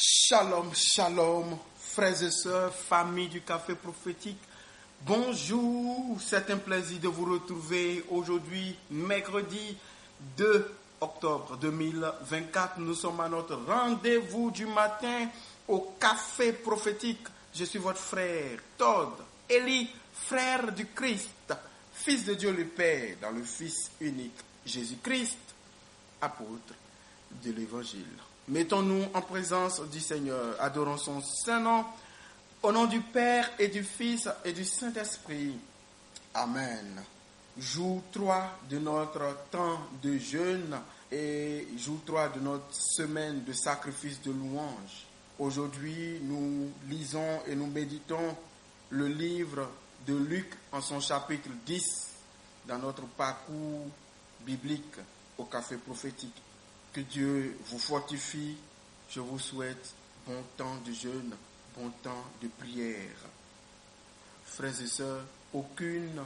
Shalom, shalom, frères et sœurs, famille du Café Prophétique. Bonjour, c'est un plaisir de vous retrouver aujourd'hui, mercredi 2 octobre 2024. Nous sommes à notre rendez-vous du matin au Café Prophétique. Je suis votre frère Todd Eli, frère du Christ, fils de Dieu le Père, dans le Fils unique Jésus-Christ, apôtre de l'Évangile. Mettons-nous en présence du Seigneur, adorons son saint nom, au nom du Père et du Fils et du Saint-Esprit. Amen. Jour 3 de notre temps de jeûne et jour 3 de notre semaine de sacrifice de louange. Aujourd'hui, nous lisons et nous méditons le livre de Luc en son chapitre 10 dans notre parcours biblique au Café Prophétique. Que Dieu vous fortifie. Je vous souhaite bon temps de jeûne, bon temps de prière. Frères et sœurs, aucune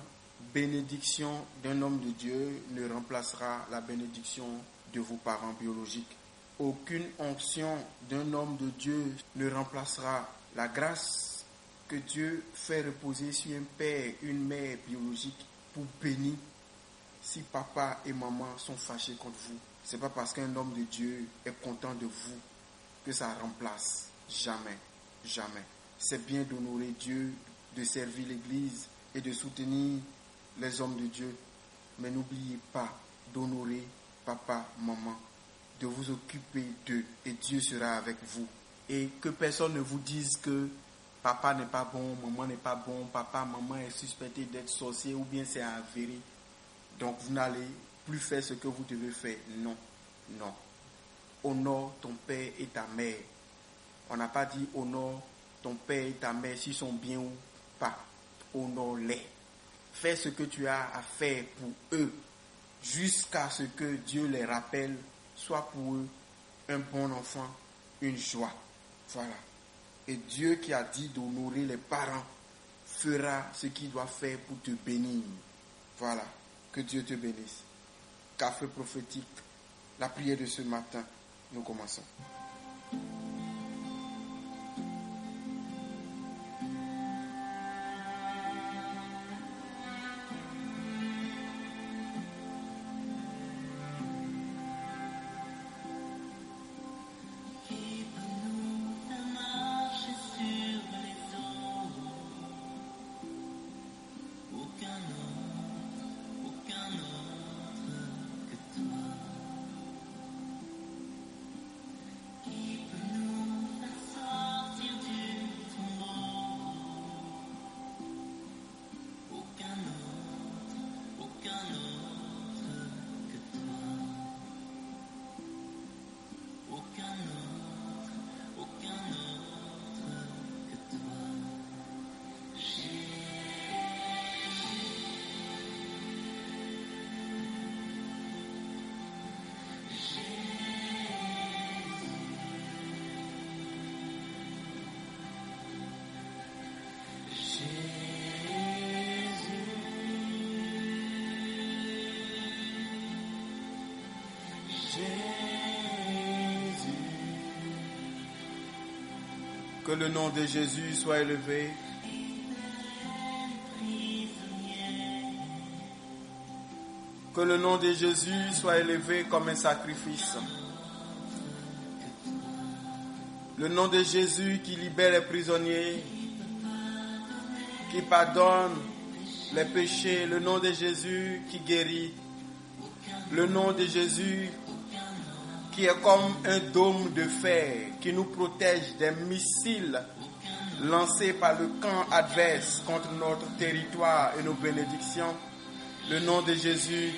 bénédiction d'un homme de Dieu ne remplacera la bénédiction de vos parents biologiques. Aucune onction d'un homme de Dieu ne remplacera la grâce que Dieu fait reposer sur un père, une mère biologique pour bénir. Si papa et maman sont fâchés contre vous, ce n'est pas parce qu'un homme de Dieu est content de vous que ça remplace. Jamais, jamais. C'est bien d'honorer Dieu, de servir l'Église et de soutenir les hommes de Dieu. Mais n'oubliez pas d'honorer papa, maman, de vous occuper d'eux et Dieu sera avec vous. Et que personne ne vous dise que papa n'est pas bon, maman n'est pas bon, papa, maman est suspecté d'être sorcier ou bien c'est avéré. Donc vous n'allez plus faire ce que vous devez faire. Non, non. Honore ton père et ta mère. On n'a pas dit honore ton père et ta mère s'ils sont bien ou pas. Honore-les. Fais ce que tu as à faire pour eux jusqu'à ce que Dieu les rappelle. Soit pour eux un bon enfant, une joie. Voilà. Et Dieu qui a dit d'honorer les parents fera ce qu'il doit faire pour te bénir. Voilà. Que Dieu te bénisse. Café prophétique, la prière de ce matin, nous commençons. Que le nom de Jésus soit élevé. Que le nom de Jésus soit élevé comme un sacrifice. Le nom de Jésus qui libère les prisonniers, qui pardonne les péchés. Le nom de Jésus qui guérit. Le nom de Jésus qui est comme un dôme de fer qui nous protège des missiles lancés par le camp adverse contre notre territoire et nos bénédictions. Le nom de Jésus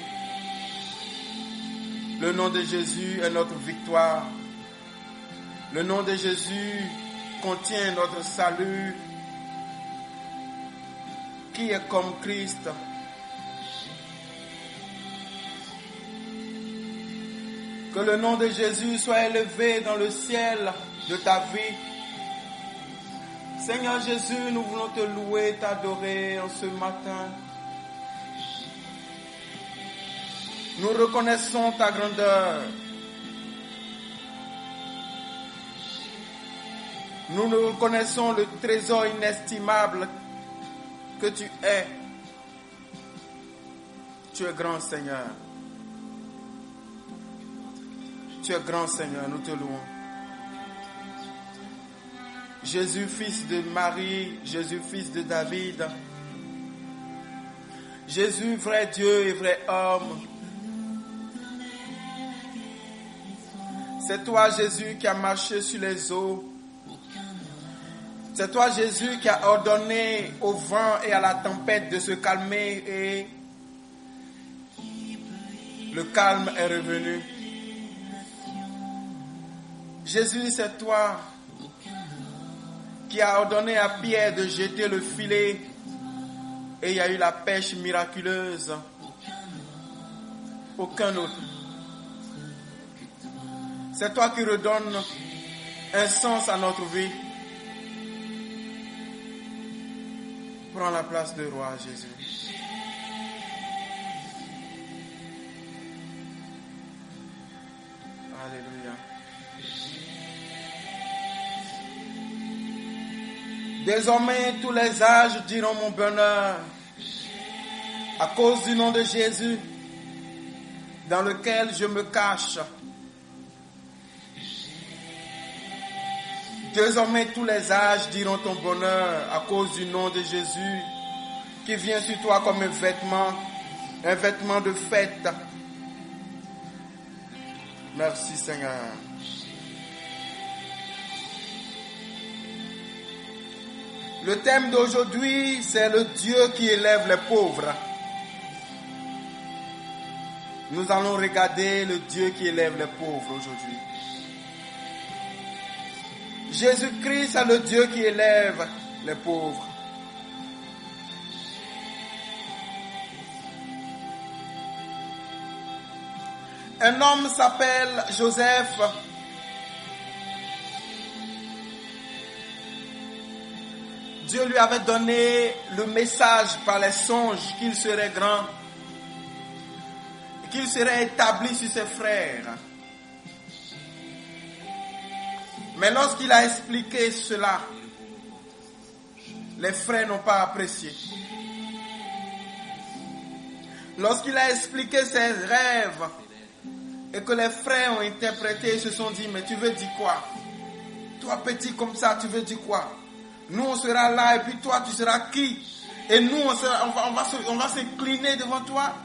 est notre victoire. Le nom de Jésus contient notre salut. Qui est comme Christ? Que le nom de Jésus soit élevé dans le ciel de ta vie. Seigneur Jésus, nous voulons te louer, t'adorer en ce matin. Nous reconnaissons ta grandeur. Nous nous reconnaissons le trésor inestimable que tu es. Tu es grand, Seigneur. Tu es grand, Seigneur, nous te louons. Jésus, fils de Marie, Jésus, fils de David. Jésus, vrai Dieu et vrai homme. C'est toi, Jésus, qui as marché sur les eaux. C'est toi, Jésus, qui as ordonné au vent et à la tempête de se calmer et le calme est revenu. Jésus, c'est toi qui as ordonné à Pierre de jeter le filet et il y a eu la pêche miraculeuse. Aucun autre. C'est toi qui redonnes un sens à notre vie. Prends la place de roi, Jésus. Alléluia. Désormais, tous les âges diront mon bonheur à cause du nom de Jésus dans lequel je me cache. Désormais, tous les âges diront ton bonheur à cause du nom de Jésus qui vient sur toi comme un vêtement de fête. Merci Seigneur. Le thème d'aujourd'hui, c'est le Dieu qui élève les pauvres. Nous allons regarder le Dieu qui élève les pauvres aujourd'hui. Jésus-Christ est le Dieu qui élève les pauvres. Un homme s'appelle Joseph. Dieu lui avait donné le message par les songes qu'il serait grand, qu'il serait établi sur ses frères. Mais lorsqu'il a expliqué cela, les frères n'ont pas apprécié. Lorsqu'il a expliqué ses rêves et que les frères ont interprété, ils se sont dit, mais tu veux dire quoi? Toi petit comme ça, tu veux dire quoi? Nous on sera là et puis toi tu seras qui? Et nous on va s'incliner devant toi.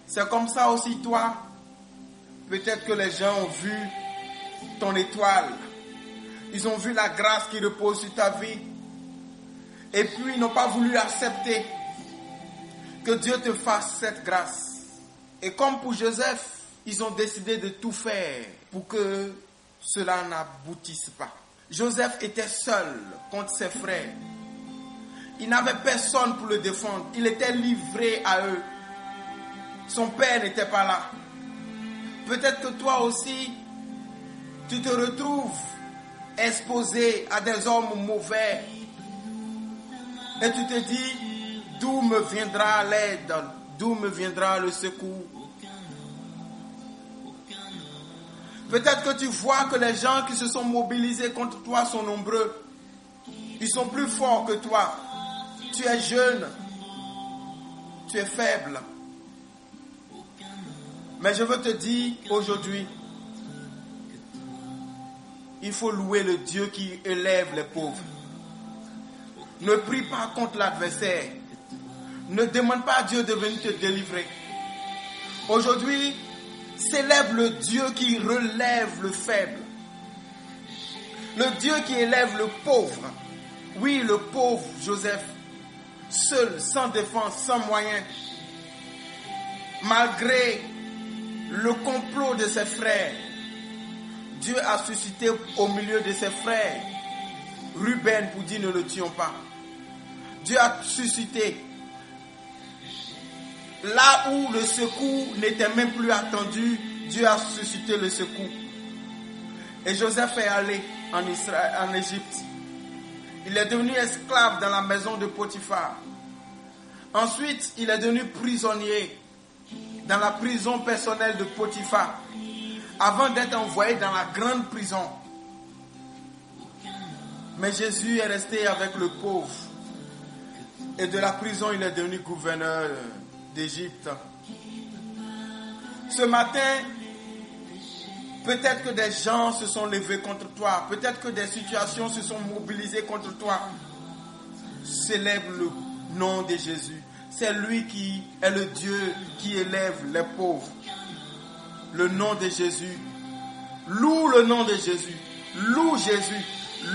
C'est comme ça aussi toi. Peut-être que les gens ont vu ton étoile. Ils ont vu la grâce qui repose sur ta vie. Et puis ils n'ont pas voulu accepter que Dieu te fasse cette grâce. Et comme pour Joseph, ils ont décidé de tout faire pour que cela n'aboutisse pas. Joseph était seul contre ses frères. Il n'avait personne pour le défendre. Il était livré à eux. Son père n'était pas là. Peut-être que toi aussi, tu te retrouves exposé à des hommes mauvais. Et tu te dis, d'où me viendra l'aide? D'où me viendra le secours? Peut-être que tu vois que les gens qui se sont mobilisés contre toi sont nombreux. Ils sont plus forts que toi. Tu es jeune. Tu es faible. Mais je veux te dire aujourd'hui, il faut louer le Dieu qui élève les pauvres. Ne prie pas contre l'adversaire. Ne demande pas à Dieu de venir te délivrer. Aujourd'hui, célèbre le Dieu qui relève le faible. Le Dieu qui élève le pauvre. Oui, le pauvre Joseph, seul, sans défense, sans moyens. Malgré le complot de ses frères, Dieu a suscité au milieu de ses frères Ruben pour dire ne le tuons pas. Dieu a suscité là où le secours n'était même plus attendu. Dieu a suscité le secours. Et Joseph est allé en Égypte. Il est devenu esclave dans la maison de Potiphar. Ensuite, il est devenu prisonnier dans la prison personnelle de Potiphar, avant d'être envoyé dans la grande prison. Mais Jésus est resté avec le pauvre. Et de la prison, il est devenu gouverneur d'Égypte. Ce matin, peut-être que des gens se sont levés contre toi. Peut-être que des situations se sont mobilisées contre toi. Célèbre le nom de Jésus. C'est lui qui est le Dieu qui élève les pauvres. Le nom de Jésus. Loue le nom de Jésus. Loue Jésus.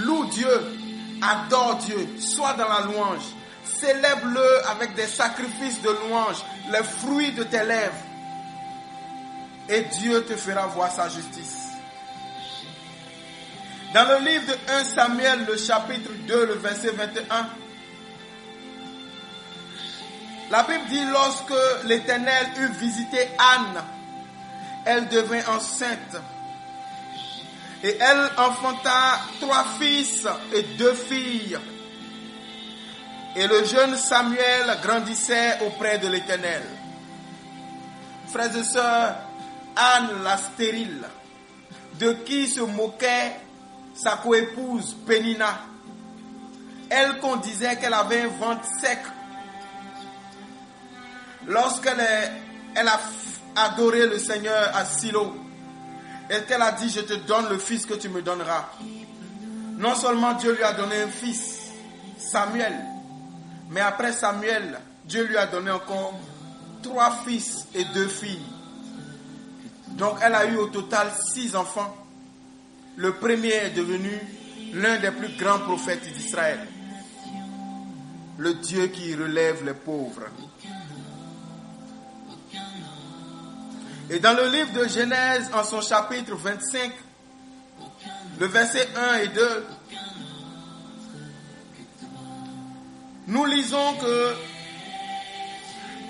Loue Dieu. Adore Dieu. Sois dans la louange. Célèbre-le avec des sacrifices de louange. Les fruits de tes lèvres. Et Dieu te fera voir sa justice. Dans le livre de 1 Samuel, le chapitre 2, le verset 21, la Bible dit, lorsque l'Éternel eut visité Anne, elle devint enceinte. Et elle enfanta 3 fils et 2 filles. Et le jeune Samuel grandissait auprès de l'Éternel. Frères et sœurs, Anne la stérile, de qui se moquait sa coépouse Pénina, elle qu'on disait qu'elle avait un ventre sec, lorsqu'elle a adoré le Seigneur à Silo, et qu'elle a dit, je te donne le fils que tu me donneras. Non seulement Dieu lui a donné un fils, Samuel, mais après Samuel, Dieu lui a donné encore 3 fils et 2 filles. Donc elle a eu au total 6 enfants. Le premier est devenu l'un des plus grands prophètes d'Israël. Le Dieu qui relève les pauvres. Et dans le livre de Genèse, en son chapitre 25, le verset 1 et 2, nous lisons que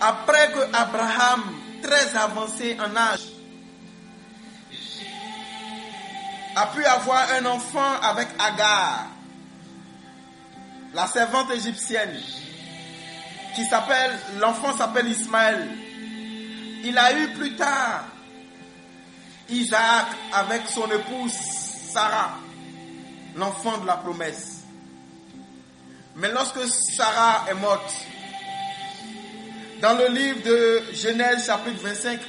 après que Abraham, très avancé en âge, a pu avoir un enfant avec Agar, la servante égyptienne, l'enfant s'appelle Ismaël. Il a eu plus tard Isaac avec son épouse Sarah, l'enfant de la promesse. Mais lorsque Sarah est morte, dans le livre de Genèse chapitre 25,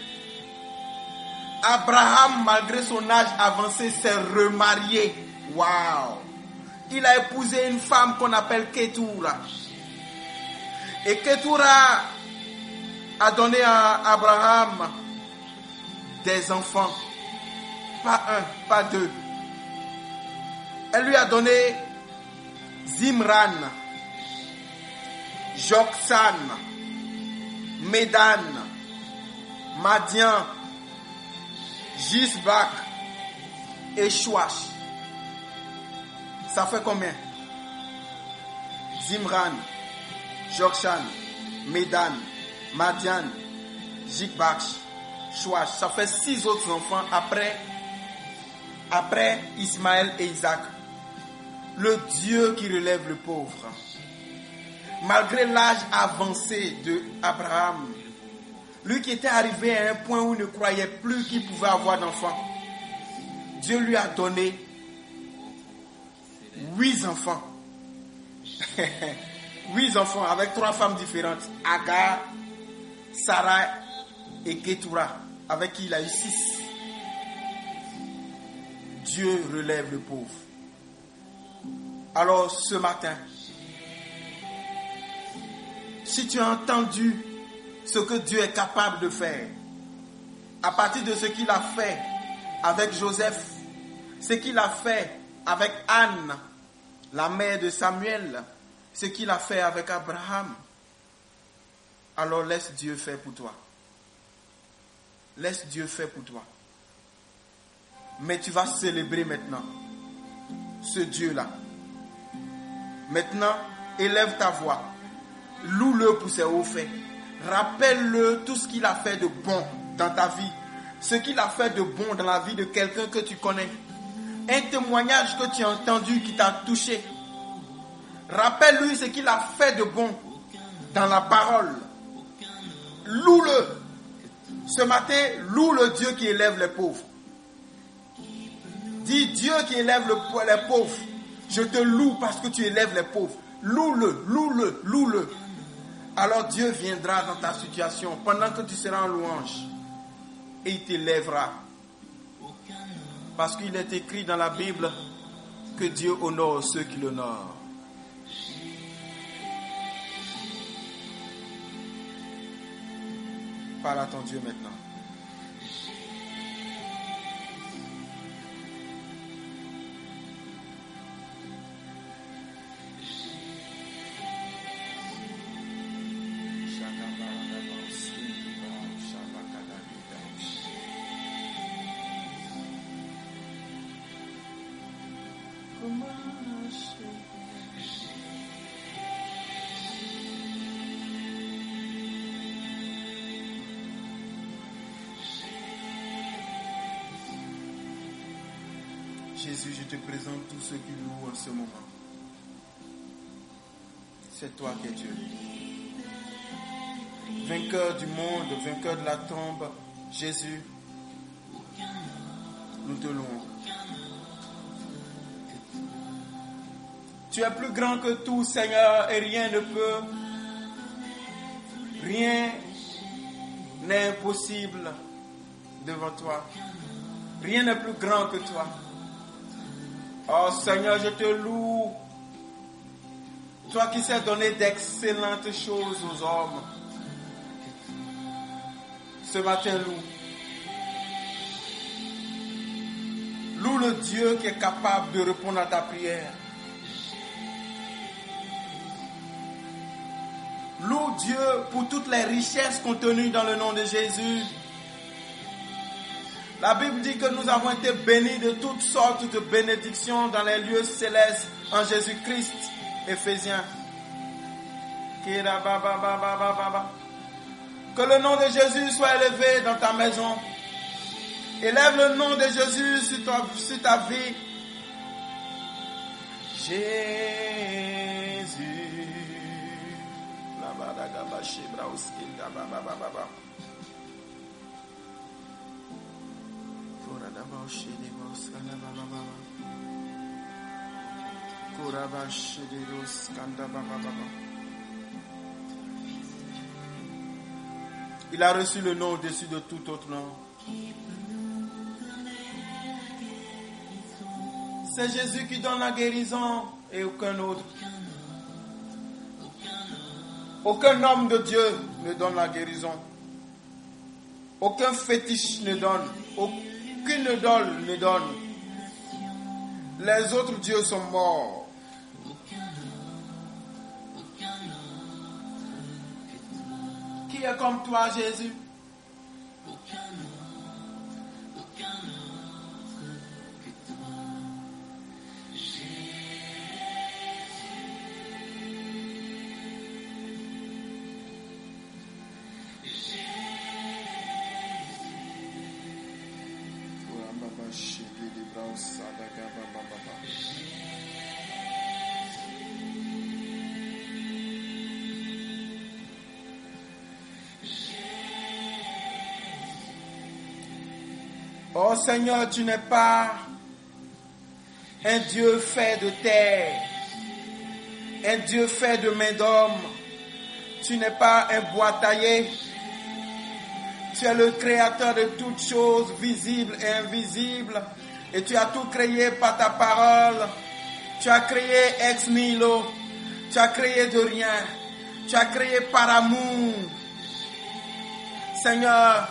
Abraham, malgré son âge avancé, s'est remarié. Waouh! Il a épousé une femme qu'on appelle Ketura. Et Ketura a donné à Abraham des enfants. Pas 1, pas 2. Elle lui a donné Zimran, Joksan, Médan, Madian, Gisbak et Chouach. Ça fait combien? Zimran, Jokshan, Médan, Madian, Gisbak, Chouach. Ça fait 6 autres enfants après Ismaël et Isaac. Le Dieu qui relève le pauvre. Malgré l'âge avancé d'Abraham, lui qui était arrivé à un point où il ne croyait plus qu'il pouvait avoir d'enfants, Dieu lui a donné 8 enfants. 8 enfants avec 3 femmes différentes. Agar, Sarah et Ketura, avec qui il a eu 6. Dieu relève le pauvre. Alors ce matin, si tu as entendu ce que Dieu est capable de faire, à partir de ce qu'il a fait avec Joseph, ce qu'il a fait avec Anne, la mère de Samuel, ce qu'il a fait avec Abraham, alors laisse Dieu faire pour toi. Laisse Dieu faire pour toi. Mais tu vas célébrer maintenant ce Dieu-là. Maintenant, élève ta voix. Loue-le pour ses hauts faits. Rappelle-le tout ce qu'il a fait de bon dans ta vie. Ce qu'il a fait de bon dans la vie de quelqu'un que tu connais. Un témoignage que tu as entendu qui t'a touché. Rappelle-lui ce qu'il a fait de bon dans la parole. Loue-le. Ce matin, loue le Dieu qui élève les pauvres. Dis Dieu qui élève les pauvres. Je te loue parce que tu élèves les pauvres. Loue-le, loue-le, loue-le. Alors Dieu viendra dans ta situation pendant que tu seras en louange. Et il t'élèvera. Parce qu'il est écrit dans la Bible que Dieu honore ceux qui l'honorent. Parle à ton Dieu maintenant. Jésus, je te présente tous ceux qui louent en ce moment. C'est toi qui es Dieu. Vainqueur du monde, vainqueur de la tombe, Jésus, nous te louons. Tu es plus grand que tout, Seigneur, et rien n'est impossible devant toi. Rien n'est plus grand que toi. Oh Seigneur, je te loue. Toi qui sais donner d'excellentes choses aux hommes. Ce matin, loue. Loue le Dieu qui est capable de répondre à ta prière. Loue Dieu pour toutes les richesses contenues dans le nom de Jésus. La Bible dit que nous avons été bénis de toutes sortes de bénédictions dans les lieux célestes en Jésus-Christ. Éphésiens. Que le nom de Jésus soit élevé dans ta maison. Élève le nom de Jésus sur ta vie. Jésus. Il a reçu le nom au-dessus de tout autre nom. C'est Jésus qui donne la guérison et aucun autre. Aucun homme de Dieu ne donne la guérison. Aucun fétiche ne donne. Aucune idole ne donne. Les autres dieux sont morts. Qui est comme toi, Jésus? Oh Seigneur, tu n'es pas un Dieu fait de terre, un Dieu fait de main d'homme. Tu n'es pas un bois taillé. Tu es le créateur de toutes choses visibles et invisibles. Et tu as tout créé par ta parole. Tu as créé ex nihilo. Tu as créé de rien. Tu as créé par amour. Seigneur,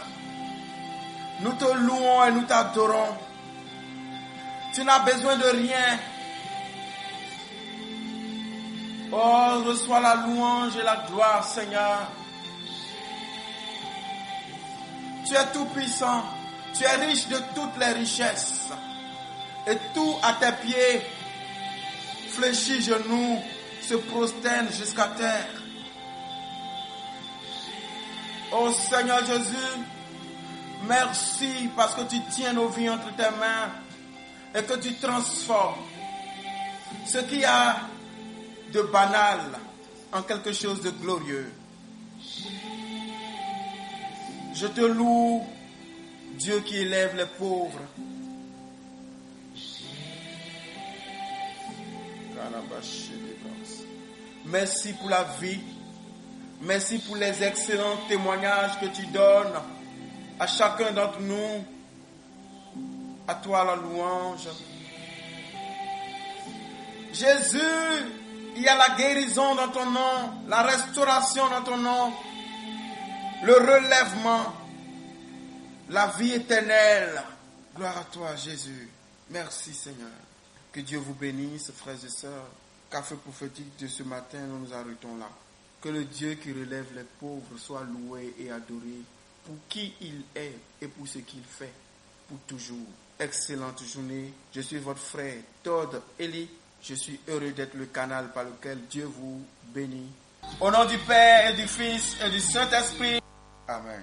nous te louons et nous t'adorons. Tu n'as besoin de rien. Oh, reçois la louange et la gloire, Seigneur. Tu es tout puissant. Tu es riche de toutes les richesses. Et tout à tes pieds, fléchit genoux, se prosterne jusqu'à terre. Oh Seigneur Jésus, merci parce que tu tiens nos vies entre tes mains et que tu transformes ce qui a de banal en quelque chose de glorieux. Je te loue, Dieu qui élève les pauvres. Merci pour la vie. Merci pour les excellents témoignages que tu donnes à chacun d'entre nous. À toi la louange. Jésus, il y a la guérison dans ton nom, la restauration dans ton nom, le relèvement, la vie éternelle. Gloire à toi, Jésus. Merci, Seigneur. Que Dieu vous bénisse, frères et sœurs. Café prophétique de ce matin, nous nous arrêtons là. Que le Dieu qui relève les pauvres soit loué et adoré pour qui il est et pour ce qu'il fait, pour toujours. Excellente journée. Je suis votre frère Todd Eli. Je suis heureux d'être le canal par lequel Dieu vous bénit. Au nom du Père et du Fils et du Saint-Esprit. Amen.